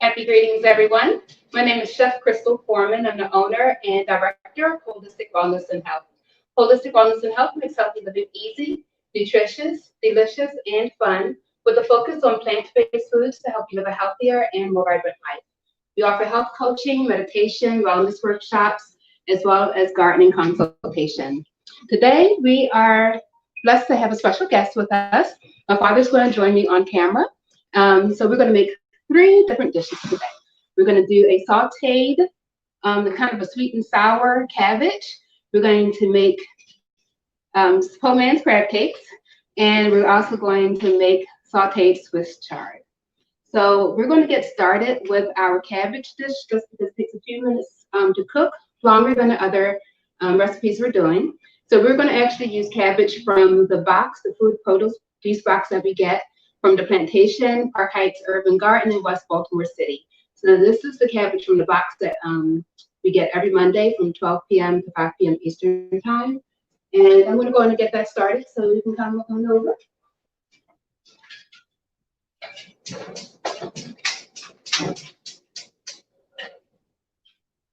Happy greetings, everyone. My name is Chef Crystal Foreman. I'm the owner and director of Holistic Wellness and Health. Holistic Wellness and Health makes healthy living easy, nutritious, delicious, and fun, with a focus on plant-based foods to help you live a healthier and more vibrant life. We offer health coaching, meditation, wellness workshops, as well as gardening consultation. Today, we are blessed to have a special guest with us. My father's going to join me on camera. So we're going to make 3 different dishes today. We're going to do a sautéed, kind of a sweet and sour cabbage. We're going to make poor man's crab cakes, and we're also going to make sautéed Swiss chard. So we're going to get started with our cabbage dish, just because it takes a few minutes to cook, longer than the other recipes we're doing. So we're going to actually use cabbage from the box, the food produce box that we get from the Plantation, Park Heights Urban Garden in West Baltimore City. So this is the cabbage from the box that we get every Monday from 12 p.m. to 5 p.m. Eastern Time. And I'm going to go in and get that started so you can come on over.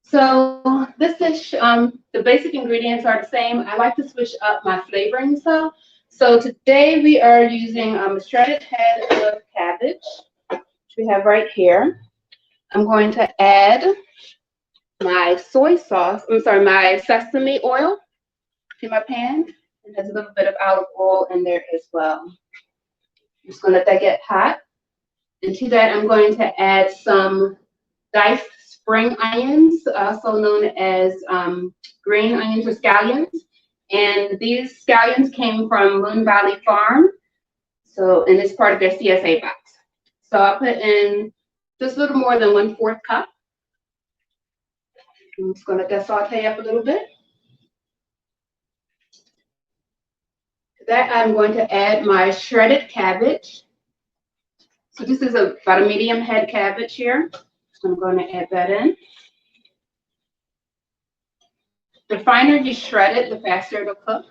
So this dish, the basic ingredients are the same. I like to switch up my flavoring. So today we are using a shredded head of cabbage, which we have right here. I'm going to add my my sesame oil to my pan. And there's a little bit of olive oil in there as well. I'm just going to let that get hot. And to that, I'm going to add some diced spring onions, also known as green onions or scallions. And these scallions came from Moon Valley Farm. So, and it's part of their CSA box. So I'll put in just a little more than 1/4 cup. I'm just going to let that saute up a little bit. To that, I'm going to add my shredded cabbage. So this is about a medium head cabbage here. So I'm going to add that in. The finer you shred it, the faster it'll cook.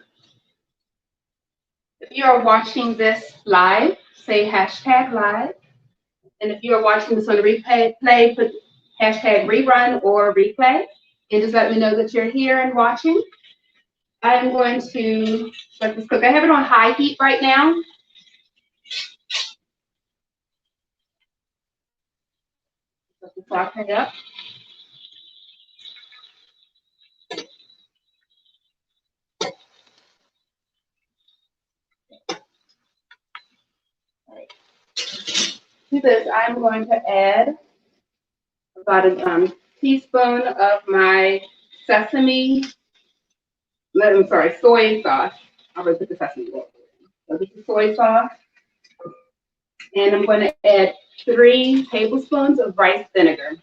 If you are watching this live, say #live. And if you are watching this on the replay, put #rerun or replay. And just let me know that you're here and watching. I'm going to let this cook. I have it on high heat right now. Let the saute up. To this, I'm going to add about a teaspoon of my soy sauce. I'll put the sesame oil in. So this is soy sauce. And I'm going to add 3 tablespoons of rice vinegar.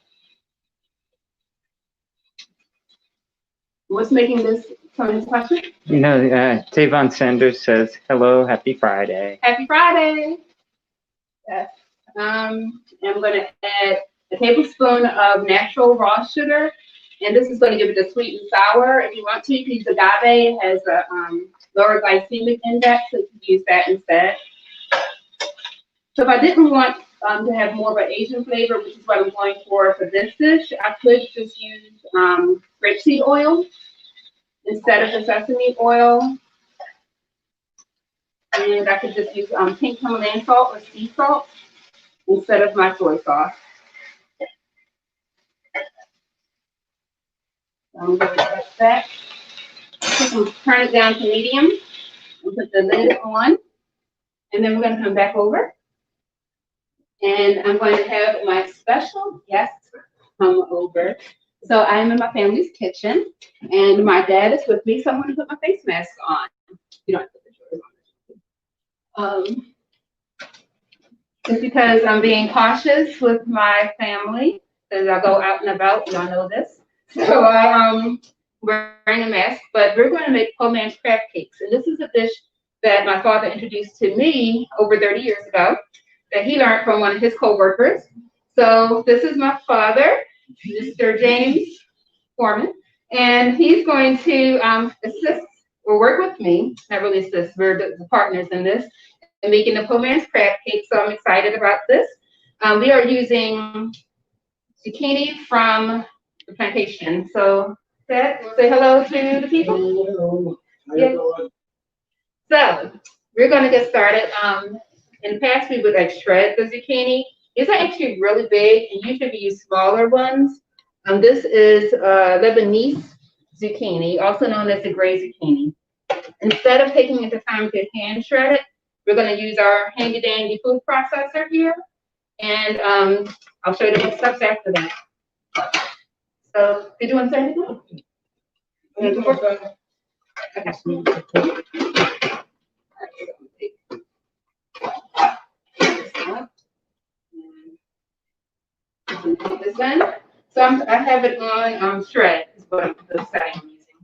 What's making this Tony's question? Tavon Sanders says, hello, happy Friday. Happy Friday. Yes. I'm going to add a tablespoon of natural raw sugar, and this is going to give it a sweet and sour. If you want to, you can use agave. It has a lower glycemic index, so you can use that instead. So if I didn't want to have more of an Asian flavor, which is what I'm going for this dish, I could just use grapeseed oil instead of the sesame oil. And I could just use pink Himalayan salt or sea salt instead of my soy sauce. So I'm going to add that. Turn it down to medium and put the lid on. And then we're going to come back over. And I'm going to have my special guest come over. So I'm in my family's kitchen, and my dad is with me, so I'm going to put my face mask on. You don't have to put yours on. Just because I'm being cautious with my family, as I go out and about, y'all know this. So I'm wearing a mask, but we're going to make poor man's crab cakes. And this is a dish that my father introduced to me over 30 years ago, that he learned from one of his co-workers. So this is my father, Mr. James Foreman, and he's going to assist or work with me, not really assist, we're the partners in this, and making the poor man's crab cake, so I'm excited about this. We are using zucchini from the plantation. So, Ted, say hello to the people. Hello. Yes. So, we're going to get started. In the past, we would like shred the zucchini. These are actually really big, and usually we use smaller ones. This is Lebanese zucchini, also known as the gray zucchini. Instead of taking it the time to hand shred it, we're going to use our handy dandy food processor here, and I'll show you the next steps after that. So, did you want to say anything? Okay. This in. So I have it on shred is what the setting I'm using.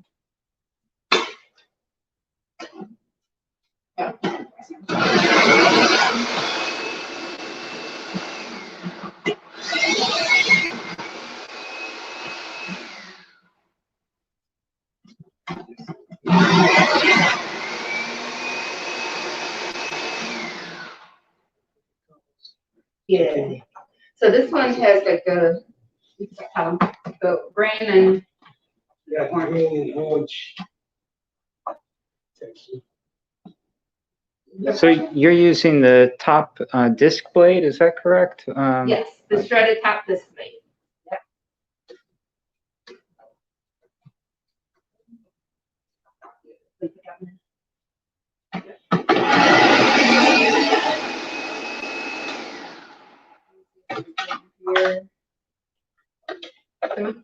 Yeah. So this one has like the green and Yeah, green and orange. So you're using the top disc blade, is that correct? yes, the shredded top display. Yep.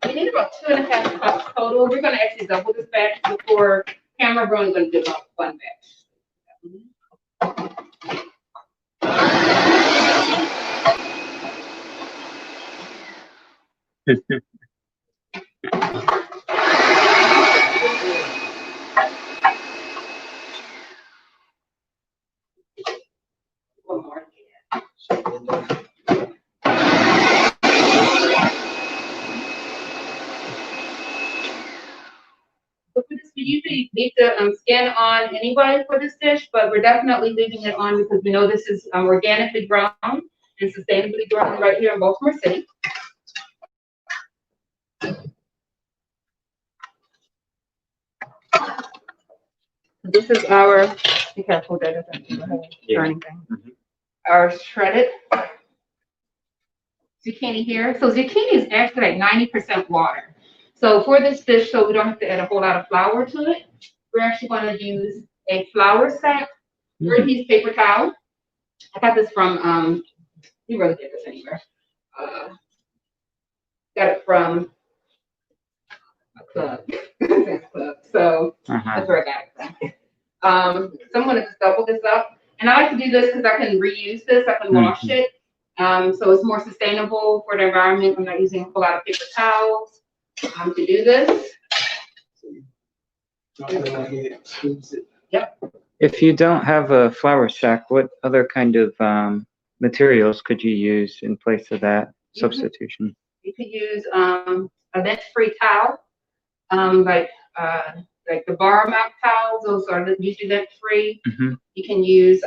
We need about 2.5 cups total. We're going to actually double this batch before camera. We're only going to do about one batch. One more. So for this, we usually leave the skin on anyway for this dish, but we're definitely leaving it on because we know this is organically grown and sustainably grown right here in Baltimore City. This is our, be careful that doesn't or anything. Our shredded zucchini here. So zucchini is actually like 90% water. So for this dish, so we don't have to add a whole lot of flour to it, we're actually going to use a flour sack, or a piece of paper towel. I got this from, you really get this anywhere. Got it from a club. So that's where I got it from. So I'm going to just double this up. And I like to do this because I can reuse this, I can wash it. So it's more sustainable for the environment. I'm not using a whole lot of paper towels to do this. Yep. If you don't have a flour sack, what other kind of materials could you use in place of that substitution? You could use a lint-free towel, like the bar mount towels. Those are usually lint-free. You can use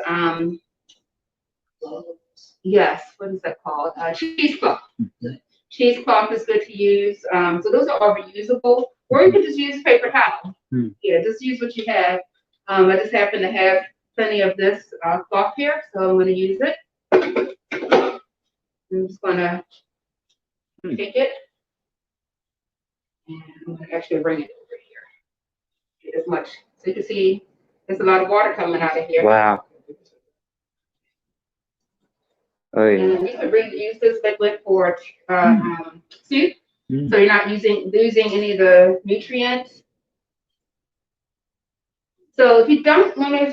yes, what is that called? Cheesecloth. Cheesecloth is good to use. So those are all reusable. Or you can just use paper towel. Yeah, just use what you have. I just happen to have plenty of this cloth here, so I'm going to use it. I'm just going to take it. And I'm going to actually bring it over here. Get as much. So you can see there's a lot of water coming out of here. Wow. Oh, yeah. And you can use this liquid for soup. So you're not losing any of the nutrients. So if you don't want to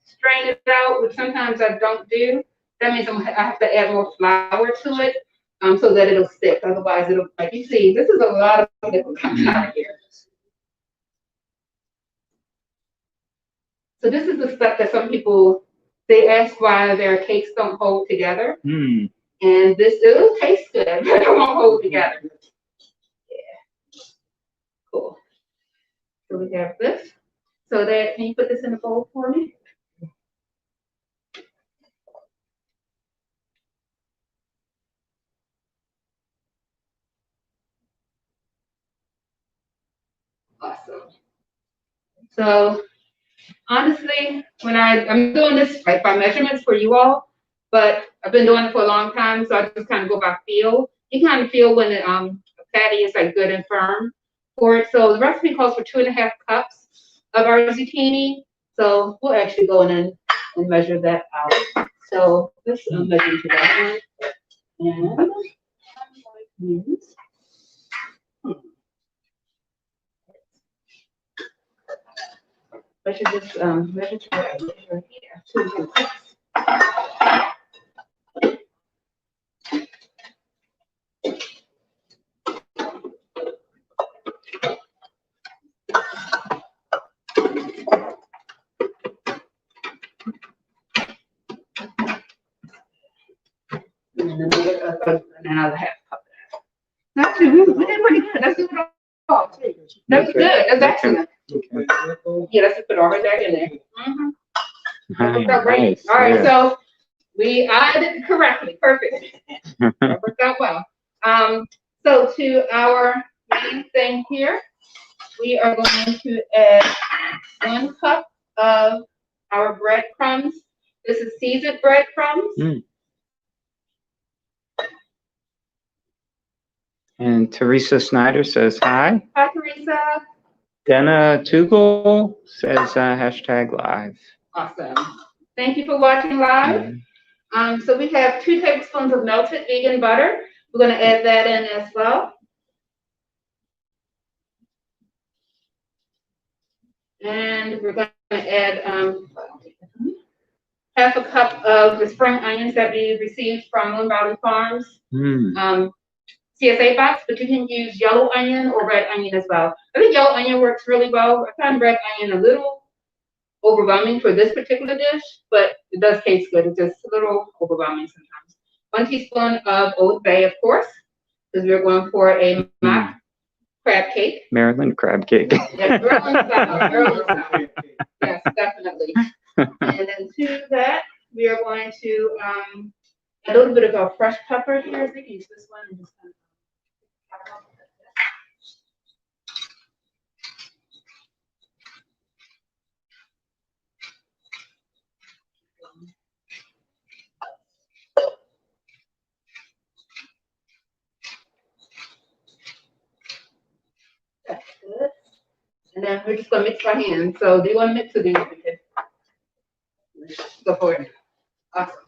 strain it out, which sometimes I don't do, that means I have to add more flour to it so that it'll stick. Otherwise, it'll, like you see, this is a lot of liquid coming out of here. So this is the stuff that some people, they ask why their cakes don't hold together. And this, it'll taste good, but it won't hold together. Yeah. Cool. So we have this. So that, can you put this in a bowl for me? Awesome. So honestly, when I'm doing this like by measurements for you all, but I've been doing it for a long time, so I just kind of go by feel. You kind of feel when a patty is like good and firm for it. So the recipe calls for 2.5 cups of our zucchini. So we'll actually go in and measure that out. So let's measure to that one. And I should just measure to that right here. 2 cups. And then we get another half cup. That's good. We did pretty good. That's good. That's good. That's excellent. Yeah, let's just put all right back in there. That worked out great. Nice, All right, yeah. so I did it correctly. Perfect. That worked out well. So to our main thing here, we are going to add 1 cup of our breadcrumbs. This is seasoned breadcrumbs. Mm. And Teresa Snyder says hi. Hi, Teresa. Dana Tugel says hashtag live. Awesome. Thank you for watching live. So we have 2 tablespoons of melted vegan butter. We're going to add that in as well. And we're going to add half a cup of the spring onions that we received from Moon Valley Farms. CSA box, but you can use yellow onion or red onion as well. I think yellow onion works really well. I find red onion a little overwhelming for this particular dish, but it does taste good. It's just a little overwhelming sometimes. 1 teaspoon of Old Bay, of course, because we're going for a mock crab cake. Maryland crab cake. Yes, Maryland style. Maryland style. Yes, definitely. And then to that, we are going to add a little bit of our fresh pepper here. I think use this one and just kind of. That's good. And then we're just gonna mix by hand. So do you want to mix or do you want to? Go for it. Awesome.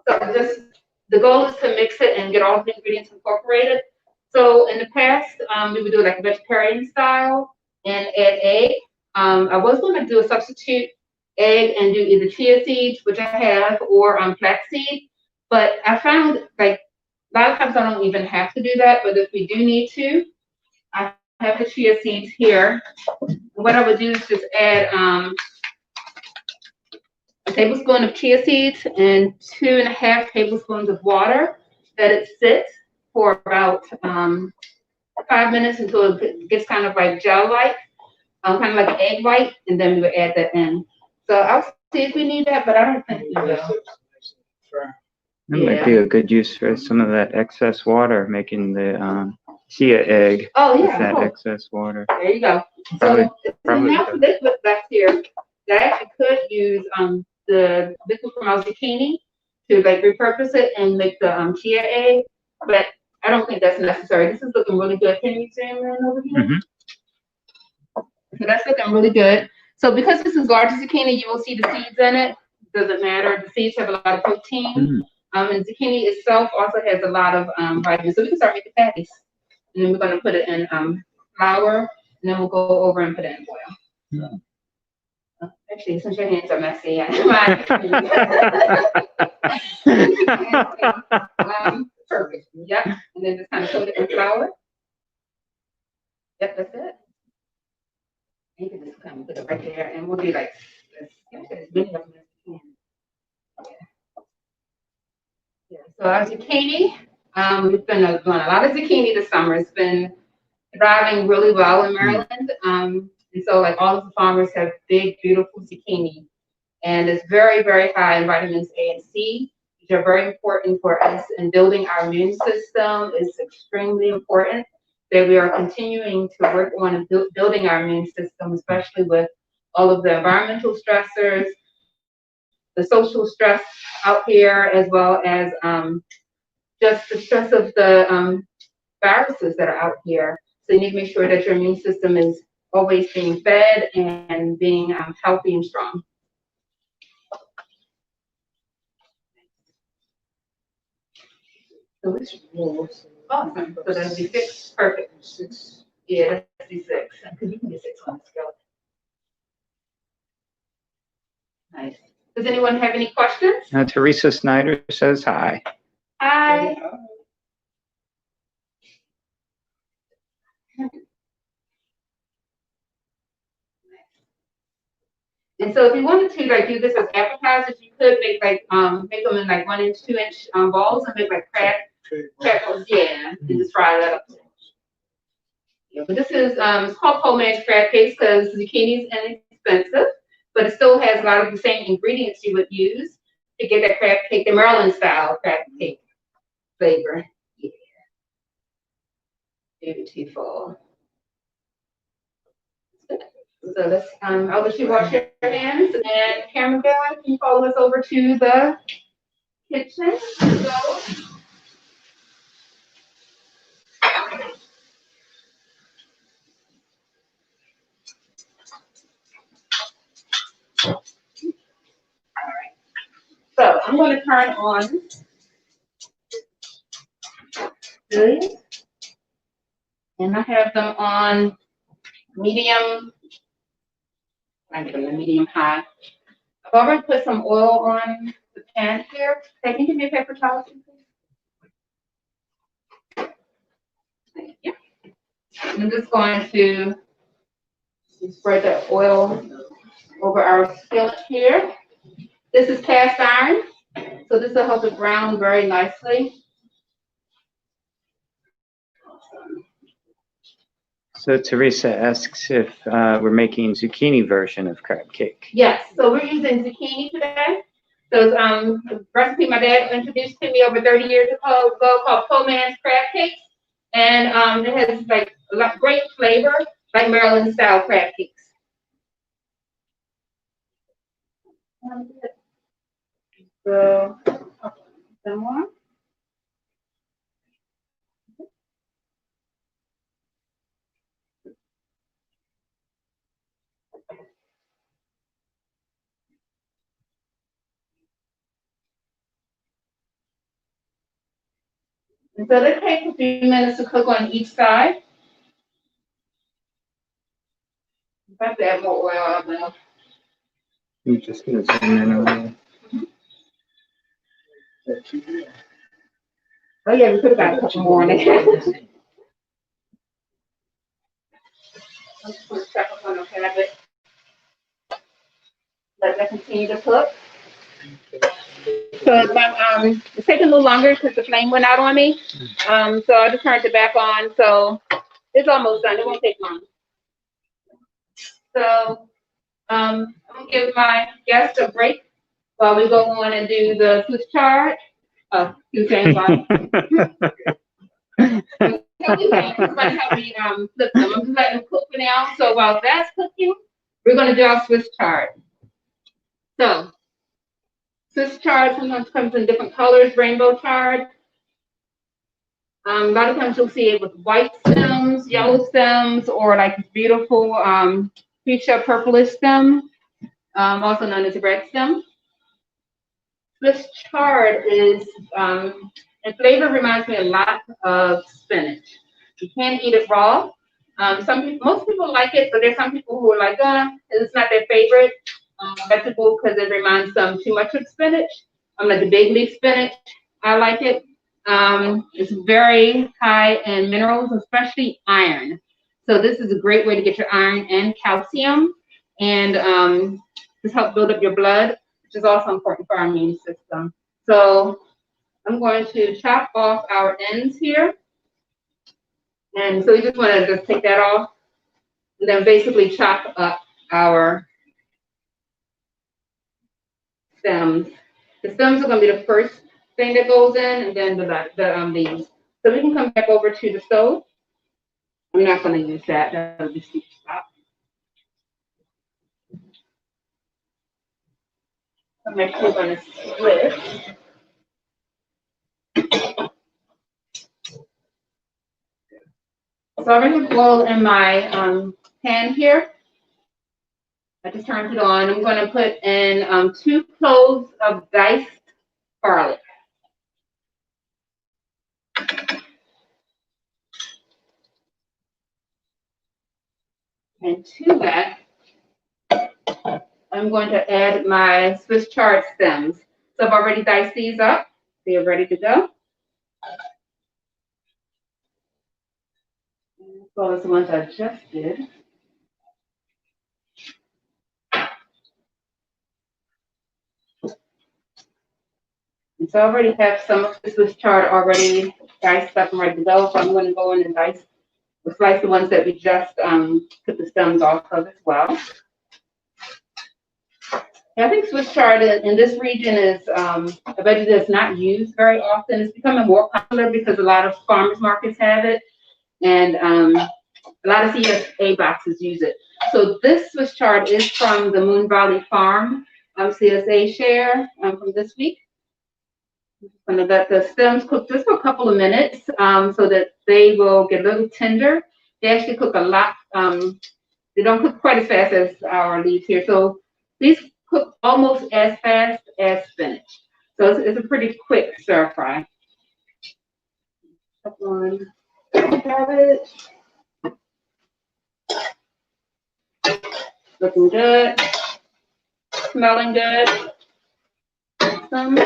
So just the goal is to mix it and get all the ingredients incorporated. So in the past, we would do it like vegetarian style and add egg. I was going to do a substitute egg and do either chia seeds, which I have, or flaxseed. But I found like a lot of times I don't even have to do that. But if we do need to, I have the chia seeds here. What I would do is just add a tablespoon of chia seeds and 2.5 tablespoons of water. Let it sit for about 5 minutes until it gets kind of like gel-like, kind of like egg white, and then we would add that in. So I'll see if we need that, but I don't think we will. That might be a good use for some of that excess water, making the chia egg Oh with yeah, that cool. excess water. There you go. Probably- So if probably we have does. liquid left here, that actually could use the liquid from our zucchini to like repurpose it and make the chia egg, but I don't think that's necessary. This is looking really good. Can you zoom in over here? Mhm. So that's looking really good. So because this is large zucchini, you will see the seeds in it. Doesn't matter. The seeds have a lot of protein. And zucchini itself also has a lot of vitamins. So we can start making patties. And then we're going to put it in flour, and then we'll go over and put it in oil. Actually, since your hands are messy, perfect. Yep. And then just kind of coat it in flour. Yep, that's it. You can just kind of put it right there, and we'll do like this. As many of them as we can. Yeah. So our zucchini, we've been doing a lot of zucchini this summer. It's been thriving really well in Maryland. And so like all of the farmers have big, beautiful zucchini. And it's very, very high in vitamins A and C, which are very important for us in building our immune system. It's extremely important that we are continuing to work on and building our immune system, especially with all of the environmental stressors, the social stress out here, as well as just the stress of the viruses that are out here. So you need to make sure that your immune system is always being fed and being healthy and strong. So this awesome. So that'll be 6. Perfect. 6. Yeah, let's do 6. Because you can get 6 on the skillet. Nice. Does anyone have any questions? Teresa Snyder says hi. Hi. And so if you wanted to like do this as appetizers, you could make like make them in like 1 inch, 2 inch balls and make like crackers, yeah, and just fry that up. Yeah, but this is it's called poor man's crab cakes because zucchini is inexpensive, but it still has a lot of the same ingredients you would use to get that crab cake, the Maryland style crab cake flavor. Yeah, beautiful. So let's, I'll let you wash your hands, and camera guy, can you follow us over to the kitchen? So I'm going to turn on this, and I have them on medium. I'm going to medium high. I've already put some oil on the pan here. Hey, can you give me a paper towel, please? Thank you. I'm just going to spread the oil over our skillet here. This is cast iron, so this will help it brown very nicely. So Teresa asks if we're making zucchini version of crab cake. Yes, so we're using zucchini today. So a recipe my dad introduced to me over 30 years ago called Poor Man's Crabcakes. And it has like a lot great flavor, like Maryland style crab cakes. So some more. And so this takes a few minutes to cook on each side. I have to add more oil now. I'm just going to zoom in a little. Oh yeah, we could have got a couple more on it. Let's put pepper on the cabbage. Let that continue to cook. So it's taking a little longer because the flame went out on me. So I just turned it back on. So it's almost done. It won't take long. So I'm gonna give my guests a break while we go on and do the Swiss chard. Oh, you saying why? Somebody help me flip them. I'm just letting them cook for now. So while that's cooking, we're gonna do our Swiss chard. So Swiss chard sometimes comes in different colors, rainbow chard. A lot of times you'll see it with white stems, yellow stems, or like beautiful fuchsia purplish stem, also known as a red stem. Swiss chard is, in flavor, reminds me a lot of spinach. You can eat it raw. Most people like it, but there's some people who are like, it's not their favorite vegetable because it reminds them too much of spinach. Like the big leaf spinach, I like it. It's very high in minerals, especially iron. So this is a great way to get your iron and calcium, and just help build up your blood, which is also important for our immune system. So I'm going to chop off our ends here. And so we just want to just take that off and then basically chop up our stems. The stems are going to be the first thing that goes in, and then the leaves. So we can come back over to the stove. I'm not going to use that. That'll be steep stop. I'm actually going to switch. So I have oil in my pan here. I just turned it on. I'm going to put in 2 cloves of diced garlic. And to that, I'm going to add my Swiss chard stems. So I've already diced these up. They're ready to go. As well as the ones I just did. And so I already have some of the Swiss chard already diced up and ready to go. So I'm going to go in and slice the ones that we just took the stems off of as well. And I think Swiss chard in this region is a veggie that's not used very often. It's becoming more popular because a lot of farmers markets have it, and a lot of CSA boxes use it. So this Swiss chard is from the Moon Valley Farm CSA share from this week. I'm going to let the stems cook just for a couple of minutes so that they will get a little tender. They actually cook a lot. They don't cook quite as fast as our leaves here. So these cook almost as fast as spinach. So it's a pretty quick stir fry. Cabbage. Looking good. Smelling good. Awesome.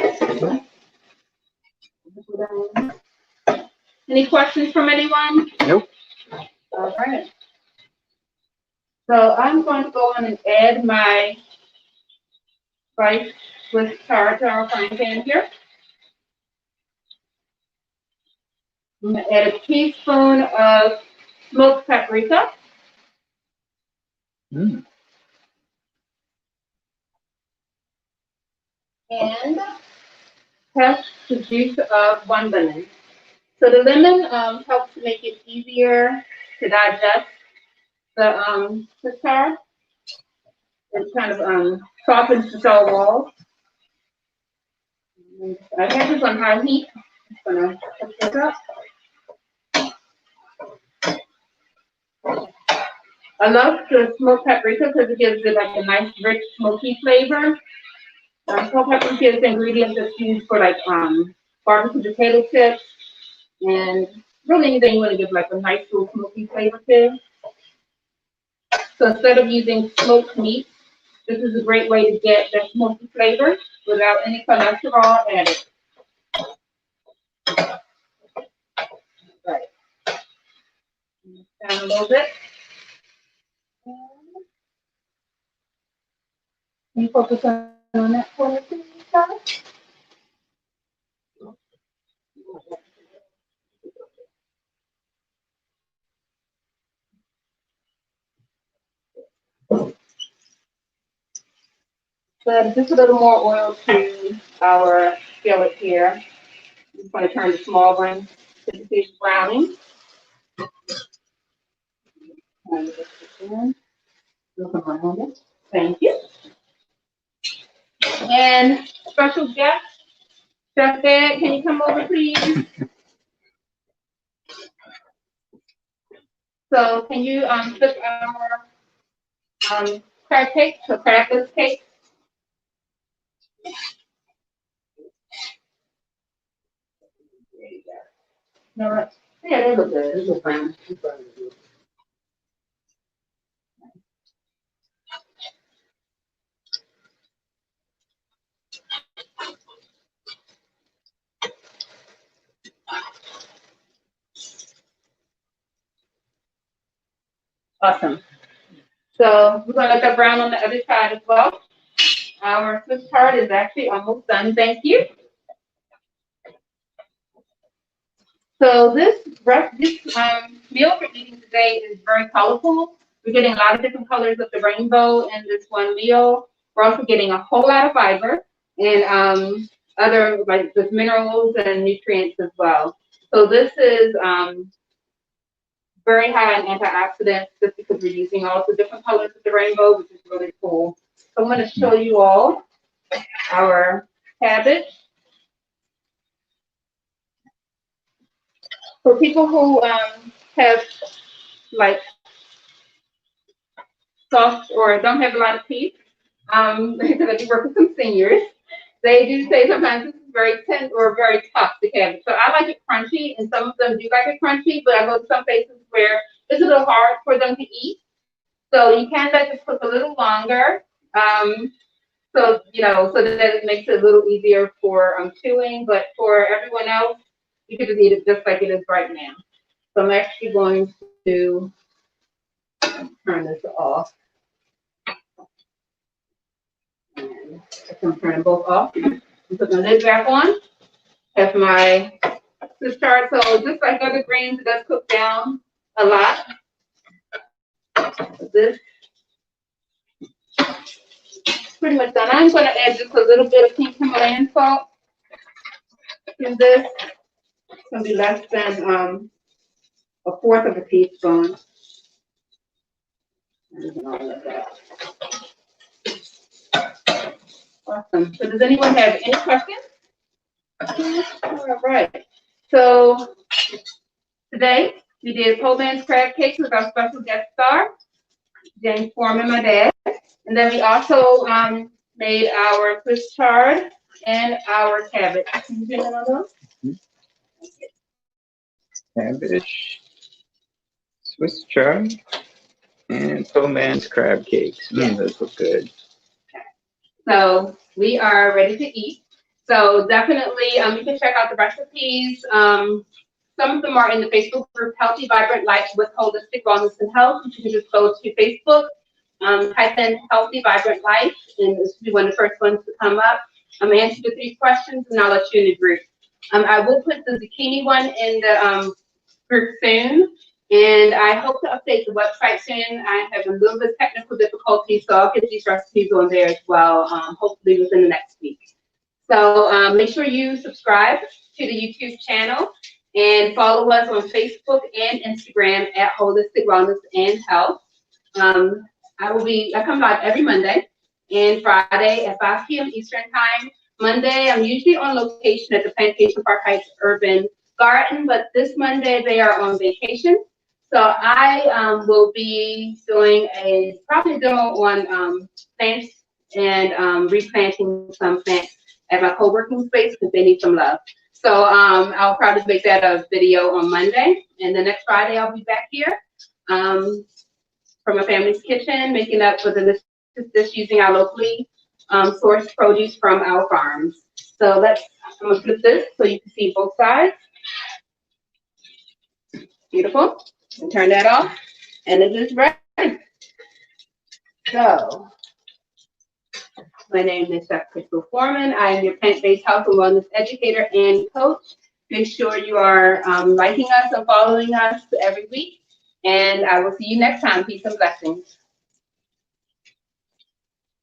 Any questions from anyone? Nope. All right. So I'm going to go on and add my rice with chard to our frying pan here. I'm going to add a teaspoon of smoked paprika. Mm. And half the juice of 1 lemon. So the lemon helps to make it easier to digest the chard. It kind of softens the cell walls. I have this on high heat. I'm gonna cook this up. I love the smoked paprika because it gives it like a nice, rich, smoky flavor. Smoked paprika is the ingredient that's used for like barbecue potato chips and really anything you want to give like a nice little smoky flavor to. So instead of using smoked meat, this is a great way to get that smoky flavor without any cholesterol added. Right. Down a little bit. Can you focus on that corner, please, Charlie? So just a little more oil to our skillet here. I'm just going to turn the small one to the browning. Thank you. And special guest, Chef Ed, can you come over, please? So can you cook our crab cake, so crabless cake? There you go. No, right. Yeah, they look good. They look fine. Awesome. So we're going to let that brown on the other side as well. Our Swiss chard is actually almost done. Thank you. So this meal we're eating today is very colorful. We're getting a lot of different colors of the rainbow in this one meal. We're also getting a whole lot of fiber and other like with minerals and nutrients as well. So this is very high in antioxidants just because we're using all the different colors of the rainbow, which is really cool. So I'm going to show you all our cabbage. For people who have like soft or don't have a lot of teeth, because I do work with some seniors, they do say sometimes this is very tense or very tough, the cabbage. So I like it crunchy, and some of them do like it crunchy, but I go to some places where it's a little hard for them to eat. So you can let this cook a little longer. So, you know, so that it makes it a little easier for chewing, but for everyone else, you could just eat it just like it is right now. So I'm actually going to turn this off. And I can turn them both off. And put my lid back on. Have my Swiss chard. So just like other grains, it does cook down a lot. This pretty much done. I'm going to add just a little bit of pink Himalayan salt in this. It's going to be less than a fourth of a teaspoon. And all of that. Awesome. So does anyone have any questions? All right. So today we did poor man's crab cakes with our special guest star, James Foreman, my dad. And then we also made our Swiss chard and our cabbage. Can you turn that on those? Cabbage, Swiss chard, and poor man's crab cakes. Those look good. So we are ready to eat. So definitely, you can check out the recipes. Some of them are in the Facebook group, Healthy, Vibrant Life with Holistic Wellness and Health. You can just go to Facebook, type in Healthy, Vibrant Life, and this will be one of the first ones to come up. I'm going to answer the 3 questions, and I'll let you in the group. I will put the zucchini one in the group soon, and I hope to update the website soon. I have a little bit of technical difficulty, so I'll get these recipes on there as well, hopefully within the next week. So make sure you subscribe to the YouTube channel and follow us on Facebook and Instagram at Holistic Wellness and Health. I come live every Monday and Friday at 5 p.m. Eastern Time. Monday, I'm usually on location at the Plantation Park Heights Urban Garden, but this Monday they are on vacation. So I will be doing probably a demo on plants and replanting some plants at my co-working space because they need some love. So I'll probably make that a video on Monday, and the next Friday I'll be back here from a family's kitchen, making up for the delicious dish using our locally sourced produce from our farms. So I'm gonna flip this so you can see both sides. Beautiful. And turn that off, and it is ready. So, my name is Chef Crystal Foreman. I am your plant-based health and wellness educator and coach. Make sure you are liking us and following us every week, and I will see you next time. Peace and blessings.